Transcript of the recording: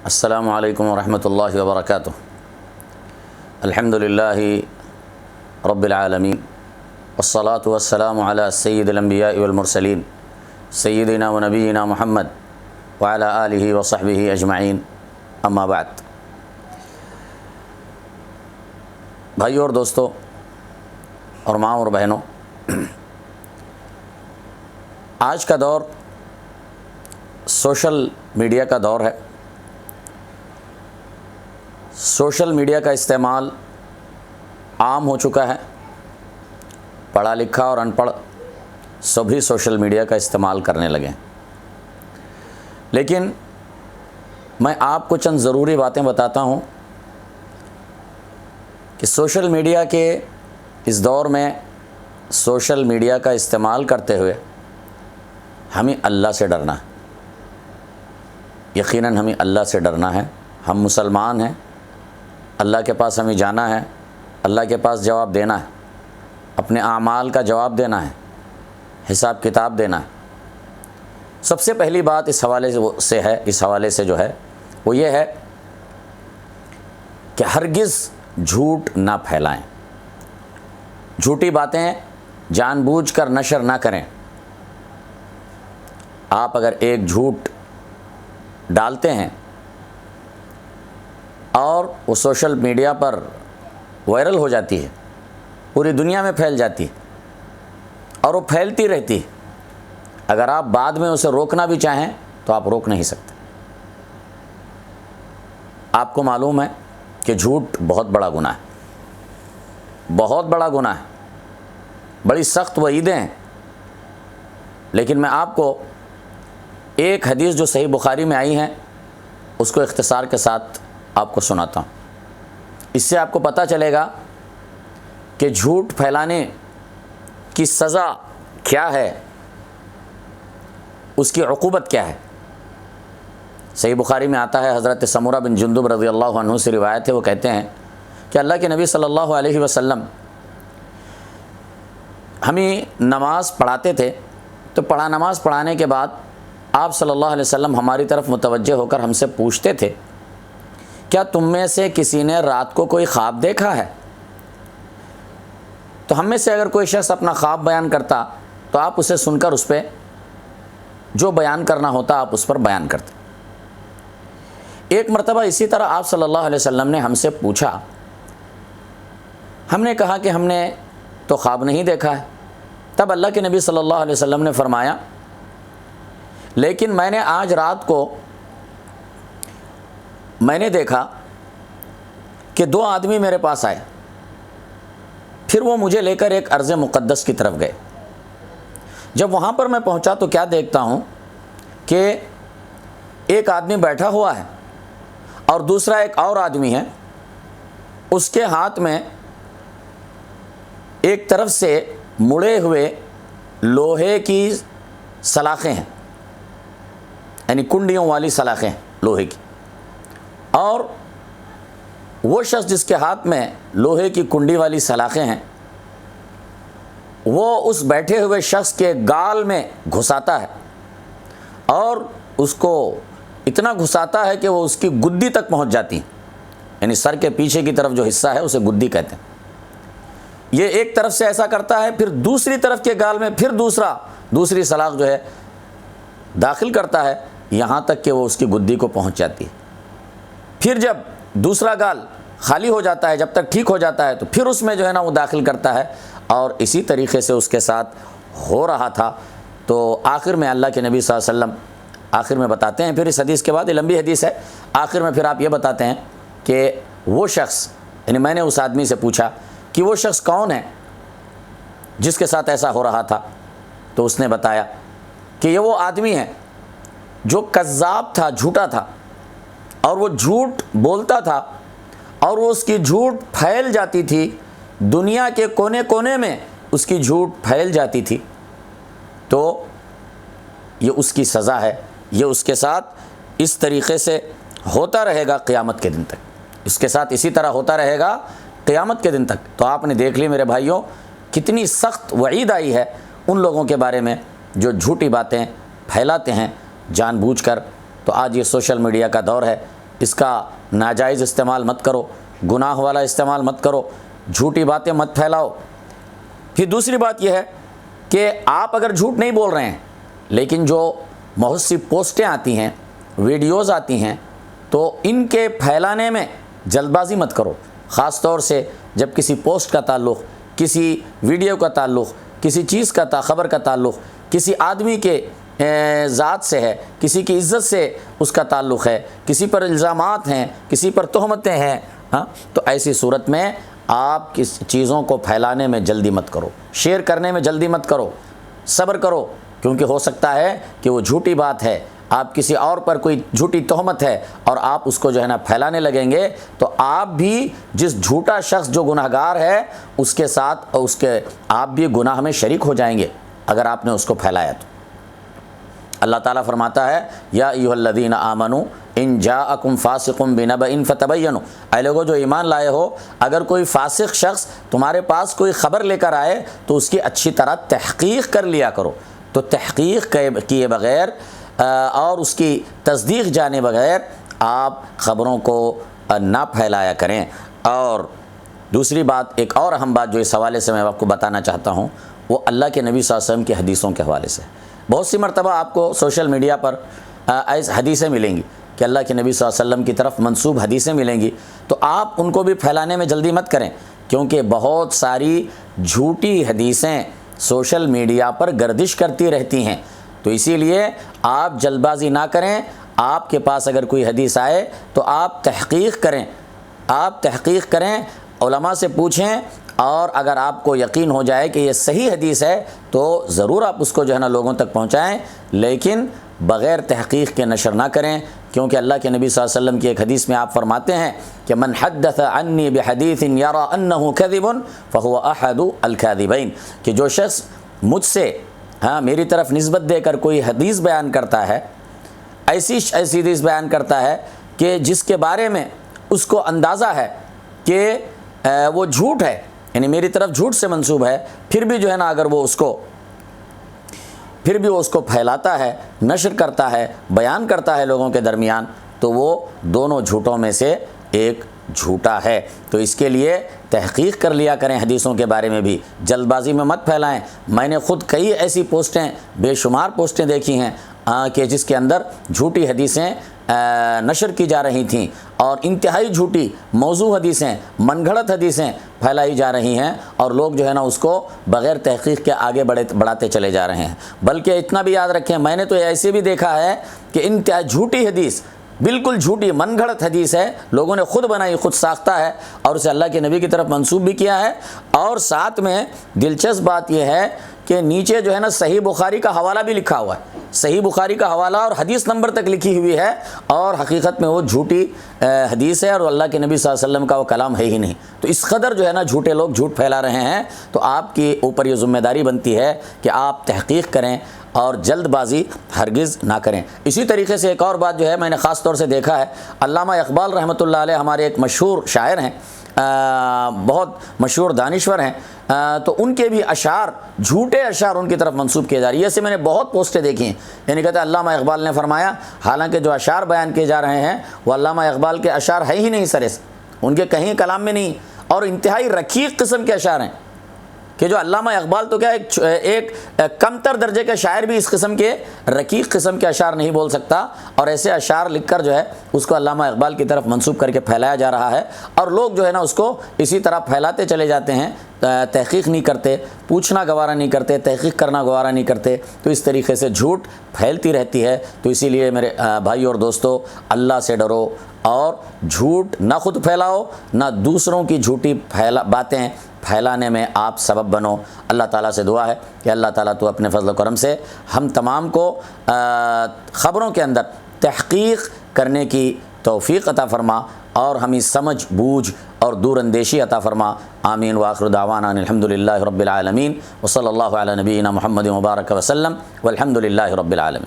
السلام علیکم ورحمۃ اللہ وبرکاتہ۔ الحمد للہ رب العالمین والصلاة والسلام علی سید الانبیاء والمرسلین سیدنا و نبینا محمد وعلی آلہ وصحبہ اجمعین، اما بعد۔ بھائیو اور دوستو اور ماں اور بہنوں، آج کا دور سوشل میڈیا کا دور ہے۔ سوشل میڈیا کا استعمال عام ہو چکا ہے۔ پڑھا لکھا اور ان پڑھ سبھی سوشل میڈیا کا استعمال کرنے لگے ہیں۔ لیکن میں آپ کو چند ضروری باتیں بتاتا ہوں کہ سوشل میڈیا کے اس دور میں سوشل میڈیا کا استعمال کرتے ہوئے ہمیں اللہ سے ڈرنا ہے۔ یقیناً ہمیں اللہ سے ڈرنا ہے۔ ہم مسلمان ہیں، اللہ کے پاس ہمیں جانا ہے، اللہ کے پاس جواب دینا ہے، اپنے اعمال کا جواب دینا ہے، حساب کتاب دینا ہے۔ سب سے پہلی بات اس حوالے سے جو ہے وہ یہ ہے کہ ہرگز جھوٹ نہ پھیلائیں، جھوٹی باتیں جان بوجھ کر نشر نہ کریں۔ آپ اگر ایک جھوٹ ڈالتے ہیں اور وہ سوشل میڈیا پر وائرل ہو جاتی ہے، پوری دنیا میں پھیل جاتی ہے اور وہ پھیلتی رہتی ہے، اگر آپ بعد میں اسے روکنا بھی چاہیں تو آپ روک نہیں سکتے۔ آپ کو معلوم ہے کہ جھوٹ بہت بڑا گناہ ہے، بہت بڑا گناہ ہے، بڑی سخت وعیدیں ہیں۔ لیکن میں آپ کو ایک حدیث جو صحیح بخاری میں آئی ہیں اس کو اختصار کے ساتھ آپ کو سناتا ہوں۔ اس سے آپ کو پتہ چلے گا کہ جھوٹ پھیلانے کی سزا کیا ہے، اس کی عقوبت کیا ہے۔ صحیح بخاری میں آتا ہے، حضرت سمورہ بن جندب رضی اللہ عنہ سے روایت ہے، وہ کہتے ہیں کہ اللہ کے نبی صلی اللہ علیہ وسلم ہمیں نماز پڑھاتے تھے، تو نماز پڑھانے کے بعد آپ صلی اللہ علیہ وسلم ہماری طرف متوجہ ہو کر ہم سے پوچھتے تھے، کیا تم میں سے کسی نے رات کو کوئی خواب دیکھا ہے؟ تو ہم میں سے اگر کوئی شخص اپنا خواب بیان کرتا تو آپ اسے سن کر اس پہ جو بیان کرنا ہوتا آپ اس پر بیان کرتے۔ ایک مرتبہ اسی طرح آپ صلی اللہ علیہ وسلم نے ہم سے پوچھا، ہم نے کہا کہ ہم نے تو خواب نہیں دیکھا ہے۔ تب اللہ کے نبی صلی اللہ علیہ وسلم نے فرمایا، لیکن میں نے آج رات کو میں نے دیکھا کہ دو آدمی میرے پاس آئے، پھر وہ مجھے لے کر ایک ارض مقدس کی طرف گئے۔ جب وہاں پر میں پہنچا تو کیا دیکھتا ہوں کہ ایک آدمی بیٹھا ہوا ہے اور دوسرا ایک اور آدمی ہے، اس کے ہاتھ میں ایک طرف سے مڑے ہوئے لوہے کی سلاخیں ہیں، یعنی کنڈیوں والی سلاخیں لوہے کی، اور وہ شخص جس کے ہاتھ میں لوہے کی کنڈی والی سلاخیں ہیں وہ اس بیٹھے ہوئے شخص کے گال میں گھساتا ہے اور اس کو اتنا گھساتا ہے کہ وہ اس کی گدی تک پہنچ جاتی ہے، یعنی سر کے پیچھے کی طرف جو حصہ ہے اسے گدی کہتے ہیں۔ یہ ایک طرف سے ایسا کرتا ہے، پھر دوسری طرف کے گال میں پھر دوسری سلاخ جو ہے داخل کرتا ہے، یہاں تک کہ وہ اس کی گدی کو پہنچ جاتی ہے۔ پھر جب دوسرا گال خالی ہو جاتا ہے، جب تک ٹھیک ہو جاتا ہے تو پھر اس میں جو ہے نا وہ داخل کرتا ہے، اور اسی طریقے سے اس کے ساتھ ہو رہا تھا۔ تو آخر میں اللہ کے نبی صلی اللہ علیہ وسلم آخر میں بتاتے ہیں، پھر اس حدیث کے بعد یہ لمبی حدیث ہے، آخر میں پھر آپ یہ بتاتے ہیں کہ وہ شخص، یعنی میں نے اس آدمی سے پوچھا کہ وہ شخص کون ہے جس کے ساتھ ایسا ہو رہا تھا، تو اس نے بتایا کہ یہ وہ آدمی ہے جو کذاب تھا، جھوٹا تھا، اور وہ جھوٹ بولتا تھا اور وہ اس کی جھوٹ پھیل جاتی تھی، دنیا کے کونے کونے میں اس کی جھوٹ پھیل جاتی تھی۔ تو یہ اس کی سزا ہے، یہ اس کے ساتھ اس طریقے سے ہوتا رہے گا قیامت کے دن تک، اس کے ساتھ اسی طرح ہوتا رہے گا قیامت کے دن تک۔ تو آپ نے دیکھ لی میرے بھائیوں کتنی سخت وعید آئی ہے ان لوگوں کے بارے میں جو جھوٹی باتیں پھیلاتے ہیں جان بوجھ کر۔ تو آج یہ سوشل میڈیا کا دور ہے، اس کا ناجائز استعمال مت کرو، گناہ والا استعمال مت کرو، جھوٹی باتیں مت پھیلاؤ۔ پھر دوسری بات یہ ہے کہ آپ اگر جھوٹ نہیں بول رہے ہیں لیکن جو بہت سی پوسٹیں آتی ہیں، ویڈیوز آتی ہیں، تو ان کے پھیلانے میں جلد بازی مت کرو، خاص طور سے جب کسی پوسٹ کا تعلق، کسی ویڈیو کا تعلق، کسی چیز کا خبر کا تعلق کسی آدمی کے ذات سے ہے، کسی کی عزت سے اس کا تعلق ہے، کسی پر الزامات ہیں، کسی پر تہمتیں ہیں، تو ایسی صورت میں آپ کس چیزوں کو پھیلانے میں جلدی مت کرو، شیئر کرنے میں جلدی مت کرو، صبر کرو، کیونکہ ہو سکتا ہے کہ وہ جھوٹی بات ہے، آپ کسی اور پر کوئی جھوٹی تہمت ہے اور آپ اس کو جو ہے نا پھیلانے لگیں گے تو آپ بھی جس جھوٹا شخص جو گناہگار ہے اس کے ساتھ آپ بھی گناہ میں شریک ہو جائیں گے اگر آپ نے اس کو پھیلایا تو۔ اللہ تعالیٰ فرماتا ہے یا ایھا الذین آمنوا ان جاءکم فاسق بنبأ فتبینوا، اے لوگو جو ایمان لائے ہو، اگر کوئی فاسق شخص تمہارے پاس کوئی خبر لے کر آئے تو اس کی اچھی طرح تحقیق کر لیا کرو۔ تو تحقیق کیے بغیر اور اس کی تصدیق جانے بغیر آپ خبروں کو نہ پھیلایا کریں۔ اور دوسری بات، ایک اور اہم بات جو اس حوالے سے میں آپ کو بتانا چاہتا ہوں، وہ اللہ کے نبی صلی اللہ علیہ وسلم کی حدیثوں کے حوالے سے۔ بہت سی مرتبہ آپ کو سوشل میڈیا پر ایسی حدیثیں ملیں گی کہ اللہ کے نبی صلی اللہ علیہ وسلم کی طرف منسوب حدیثیں ملیں گی، تو آپ ان کو بھی پھیلانے میں جلدی مت کریں، کیونکہ بہت ساری جھوٹی حدیثیں سوشل میڈیا پر گردش کرتی رہتی ہیں۔ تو اسی لیے آپ جلد بازی نہ کریں، آپ کے پاس اگر کوئی حدیث آئے تو آپ تحقیق کریں، علماء سے پوچھیں، اور اگر آپ کو یقین ہو جائے کہ یہ صحیح حدیث ہے تو ضرور آپ اس کو جو ہے نا لوگوں تک پہنچائیں، لیکن بغیر تحقیق کے نشر نہ کریں، کیونکہ اللہ کے نبی صلی اللہ علیہ وسلم کی ایک حدیث میں آپ فرماتے ہیں کہ من حدث عنی بحدیث یرى انہ کذب فہو احد الکاذبین، کہ جو شخص مجھ سے میری طرف نسبت دے کر کوئی حدیث بیان کرتا ہے، ایسی حدیث بیان کرتا ہے کہ جس کے بارے میں اس کو اندازہ ہے کہ وہ جھوٹ ہے، یعنی میری طرف جھوٹ سے منسوب ہے، پھر بھی جو ہے نا اگر وہ اس کو پھیلاتا ہے، نشر کرتا ہے، بیان کرتا ہے لوگوں کے درمیان، تو وہ دونوں جھوٹوں میں سے ایک جھوٹا ہے۔ تو اس کے لیے تحقیق کر لیا کریں، حدیثوں کے بارے میں بھی جلد بازی میں مت پھیلائیں۔ میں نے خود کئی ایسی پوسٹیں، بے شمار پوسٹیں دیکھی ہیں کہ جس کے اندر جھوٹی حدیثیں نشر کی جا رہی تھیں، اور انتہائی جھوٹی موضوع حدیثیں، من گھڑت حدیثیں پھیلائی جا رہی ہیں، اور لوگ جو ہے نا اس کو بغیر تحقیق کے آگے بڑھاتے چلے جا رہے ہیں۔ بلکہ اتنا بھی یاد رکھیں، میں نے تو ایسے بھی دیکھا ہے کہ انتہائی جھوٹی حدیث، بالکل جھوٹی من گھڑت حدیث ہے، لوگوں نے خود بنائی، خود ساختہ ہے، اور اسے اللہ کے نبی کی طرف منسوب بھی کیا ہے، اور ساتھ میں دلچسپ بات یہ ہے کہ نیچے جو ہے نا صحیح بخاری کا حوالہ بھی لکھا ہوا ہے، صحیح بخاری کا حوالہ اور حدیث نمبر تک لکھی ہوئی ہے، اور حقیقت میں وہ جھوٹی حدیث ہے اور اللہ کے نبی صلی اللہ علیہ وسلم کا وہ کلام ہے ہی نہیں۔ تو اس قدر جو ہے نا جھوٹے لوگ جھوٹ پھیلا رہے ہیں، تو آپ کی اوپر یہ ذمہ داری بنتی ہے کہ آپ تحقیق کریں اور جلد بازی ہرگز نہ کریں۔ اسی طریقے سے ایک اور بات جو ہے میں نے خاص طور سے دیکھا ہے، علامہ اقبال رحمۃ اللہ علیہ ہمارے ایک مشہور شاعر ہیں، بہت مشہور دانشور ہیں، تو ان کے بھی اشعار، جھوٹے اشعار ان کی طرف منسوب کیے جا رہی ہیں۔ ایسے میں نے بہت پوسٹیں دیکھی ہیں، یعنی کہتے ہیں علامہ اقبال نے فرمایا، حالانکہ جو اشعار بیان کیے جا رہے ہیں وہ علامہ اقبال کے اشعار ہے ہی نہیں، سرے سے ان کے کہیں کلام میں نہیں، اور انتہائی رقیق قسم کے اشعار ہیں کہ جو علامہ اقبال تو کیا ایک کم تر درجے کے شاعر بھی اس قسم کے رقیق قسم کے اشعار نہیں بول سکتا، اور ایسے اشعار لکھ کر جو ہے اس کو علامہ اقبال کی طرف منسوب کر کے پھیلایا جا رہا ہے، اور لوگ جو ہے نا اس کو اسی طرح پھیلاتے چلے جاتے ہیں، تحقیق نہیں کرتے، پوچھنا گوارا نہیں کرتے، تحقیق کرنا گوارا نہیں کرتے، تو اس طریقے سے جھوٹ پھیلتی رہتی ہے۔ تو اسی لیے میرے بھائی اور دوستو، اللہ سے ڈرو اور جھوٹ نہ خود پھیلاؤ، نہ دوسروں کی جھوٹی باتیں پھیلانے میں آپ سبب بنو۔ اللہ تعالیٰ سے دعا ہے کہ اللہ تعالیٰ تو اپنے فضل و کرم سے ہم تمام کو خبروں کے اندر تحقیق کرنے کی توفیق عطا فرما، اور ہمیں سمجھ بوجھ اور دور اندیشی عطا فرما۔ آمین وآخر دعوانا الحمدللہ رب العالمین، وصلی اللہ علی نبینا محمد مبارک وسلم، والحمدللہ رب العالمین۔